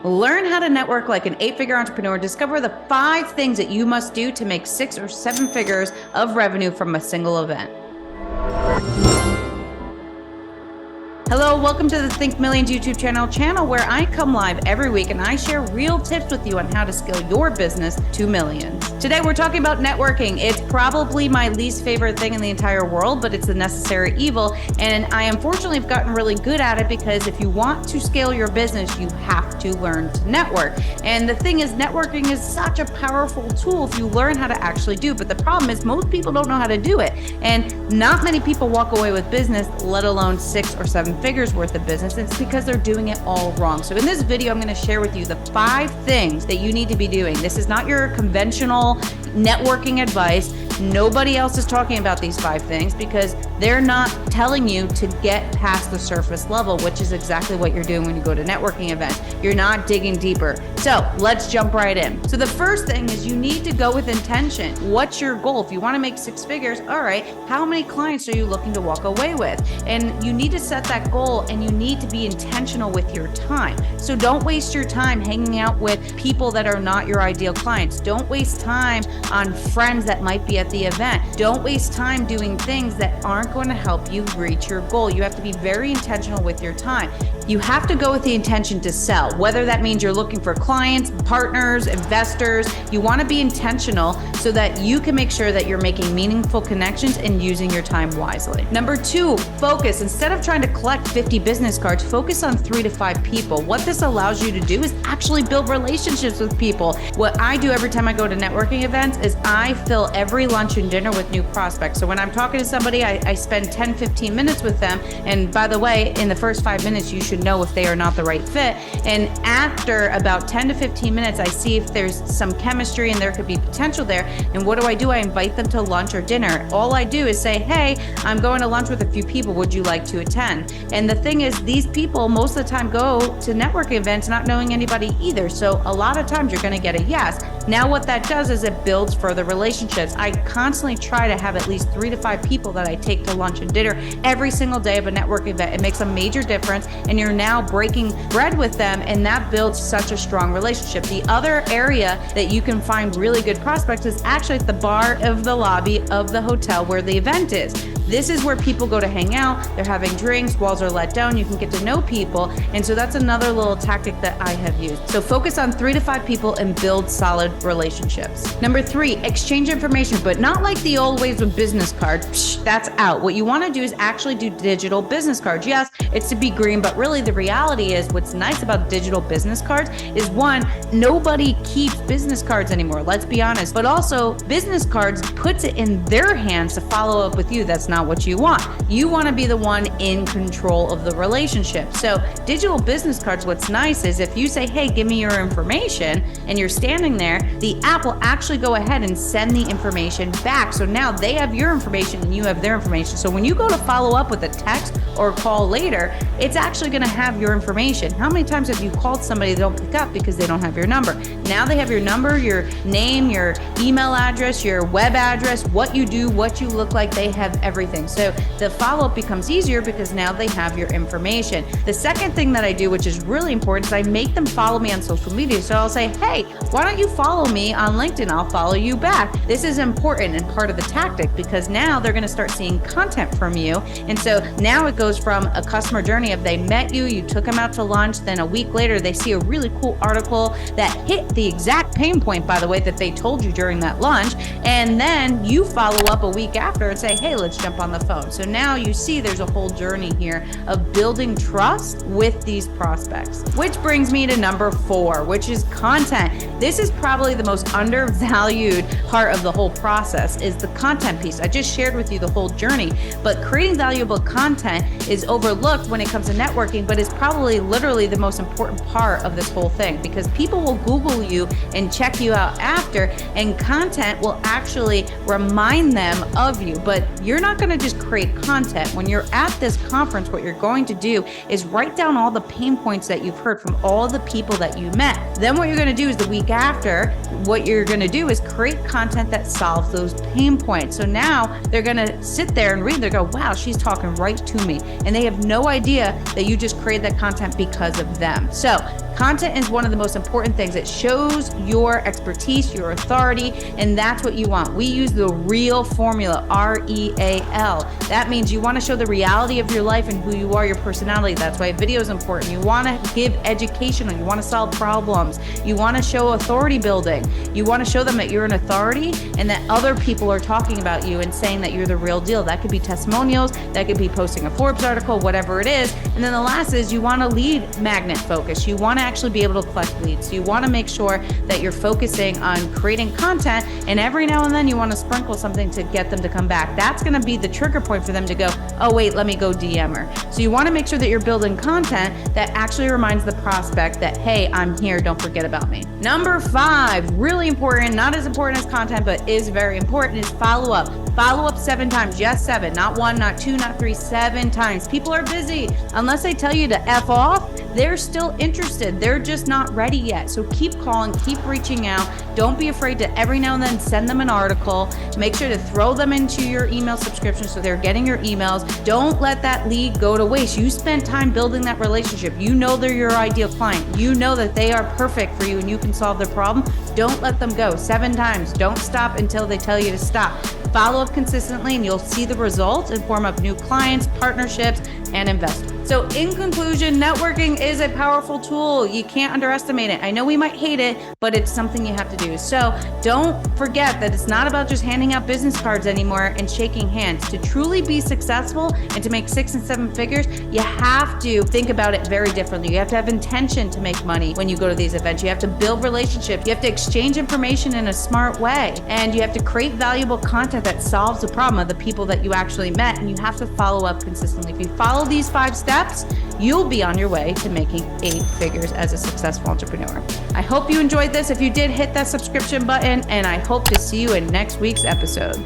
Learn how to network like an 8-figure entrepreneur. Discover the 5 things that you must do to make 6 or 7 figures of revenue from a single event. Hello, welcome to the Think Millions YouTube channel where I come live every week and I share real tips with you on how to scale your business to millions. Today, we're talking about networking. It's probably my least favorite thing in the entire world, but it's a necessary evil. And I unfortunately have gotten really good at it because if you want to scale your business, you have to learn to network. And the thing is, networking is such a powerful tool if you learn how to actually do it. But the problem is most people don't know how to do it. And not many people walk away with business, let alone 6 or 7 figures worth of business. It's because they're doing it all wrong. So in this video, I'm going to share with you the 5 things that you need to be doing. This is not your conventional networking advice. Nobody else is talking about these 5 things because they're not telling you to get past the surface level, which is exactly what you're doing when you go to networking events. You're not digging deeper. So let's jump right in. So the first thing is you need to go with intention. What's your goal? If you want to make 6 figures, all right, how many clients are you looking to walk away with? And you need to set that goal and you need to be intentional with your time. So don't waste your time hanging out with people that are not your ideal clients. Don't waste time on friends that might be at the event. Don't waste time doing things that aren't going to help you reach your goal. You have to be very intentional with your time. You have to go with the intention to sell, whether that means you're looking for clients, partners, investors. You want to be intentional so that you can make sure that you're making meaningful connections and using your time wisely. Number 2, focus. Instead of trying to collect 50 business cards, focus on 3 to 5 people. What this allows you to do is actually build relationships with people. What I do every time I go to networking events is I fill every lunch and dinner with new prospects. So when I'm talking to somebody, I spend 10, 15 minutes with them. And by the way, in the first 5 minutes, you should know if they are not the right fit. And after about 10 to 15 minutes, I see if there's some chemistry and there could be potential there. And what do? I invite them to lunch or dinner. All I do is say, hey, I'm going to lunch with a few people. Would you like to attend? And the thing is, these people most of the time go to networking events not knowing anybody either. So a lot of times you're going to get a yes. Now what that does is it builds further relationships. I constantly try to have at least 3 to 5 people that I take to lunch and dinner every single day of a networking event. It makes a major difference and you're now breaking bread with them and that builds such a strong relationship. The other area that you can find really good prospects is actually at the bar of the lobby of the hotel where the event is. This is where people go to hang out. They're having drinks, walls are let down, you can get to know people. And so that's another little tactic that I have used. So focus on 3 to 5 people and build solid relationships. Number 3, exchange information, but not like the old ways with business cards. Psh, that's out. What you want to do is actually do digital business cards. Yes, it's to be green, but really the reality is what's nice about digital business cards is 1, nobody keeps business cards anymore. Let's be honest. But also business cards puts it in their hands to follow up with you. That's not what you want. You want to be the one in control of the relationship. So digital business cards, what's nice is if you say, hey, give me your information and you're standing there, the app will actually go ahead and send the information back. So now they have your information and you have their information. So when you go to follow up with a text or call later, it's actually going to have your information. How many times have you called somebody that don't pick up because they don't have your number? Now they have your number, your name, your email address, your web address, what you do, what you look like. They have everything. So the follow-up becomes easier because now they have your information. The second thing that I do, which is really important, is I make them follow me on social media. So I'll say, hey, why don't you follow me on LinkedIn? I'll follow you back. This is important and part of the tactic because now they're going to start seeing content from you. And so now it goes from a customer journey of they met you, you took them out to lunch, then a week later they see a really cool article that hit the exact pain point, by the way, that they told you during that lunch. And then you follow up a week after and say, hey, let's jump on the phone. So now you see there's a whole journey here of building trust with these prospects. Which brings me to number 4, which is content. This is probably the most undervalued part of the whole process is the content piece. I just shared with you the whole journey, but creating valuable content is overlooked when it comes to networking, but it's probably literally the most important part of this whole thing because people will Google you and check you out after, and content will actually remind them of you, but you're not going to just create content. When you're at this conference, what you're going to do is write down all the pain points that you've heard from all the people that you met. Then what you're going to do is the week after, what you're going to do is create content that solves those pain points. So now they're going to sit there and read, they go, wow, she's talking right to me. And they have no idea that you just created that content because of them. So Content is one of the most important things. It shows your expertise, your authority, and that's what you want. We use the REAL formula, REAL. That means you want to show the reality of your life and who you are, your personality. That's why video is important. You want to give education, you want to solve problems. You want to show authority building. You want to show them that you're an authority and that other people are talking about you and saying that you're the real deal. That could be testimonials, that could be posting a Forbes article, whatever it is. And then the last is you want to lead magnet focus. You want to actually be able to collect leads. You want to make sure that you're focusing on creating content, and every now and then you want to sprinkle something to get them to come back. That's going to be the trigger point for them to go, oh wait, let me go DM her. So you want to make sure that you're building content that actually reminds the prospect that, hey, I'm here, don't forget about me. Number 5, really important, not as important as content, but is very important, is follow up. Follow up 7 times. Yes, 7, not 1, not 2, not 3, 7 times. People are busy. Unless they tell you to F off, they're still interested. They're just not ready yet. So keep calling, keep reaching out. Don't be afraid to every now and then send them an article. Make sure to throw them into your email subscription so they're getting your emails. Don't let that lead go to waste. You spent time building that relationship. You know they're your ideal client. You know that they are perfect for you and you can solve their problem. Don't let them go. 7 times. Don't stop until they tell you to stop. Follow up consistently and you'll see the results in form of new clients, partnerships, and investments. So in conclusion, networking is a powerful tool. You can't underestimate it. I know we might hate it, but it's something you have to do. So don't forget that it's not about just handing out business cards anymore and shaking hands. To truly be successful and to make 6 and 7 figures, you have to think about it very differently. You have to have intention to make money when you go to these events. You have to build relationships. You have to exchange information in a smart way. And you have to create valuable content that solves the problem of the people that you actually met. And you have to follow up consistently. If you follow these 5 steps, you'll be on your way to making 8 figures as a successful entrepreneur. I hope you enjoyed this. If you did, hit that subscription button, and I hope to see you in next week's episode.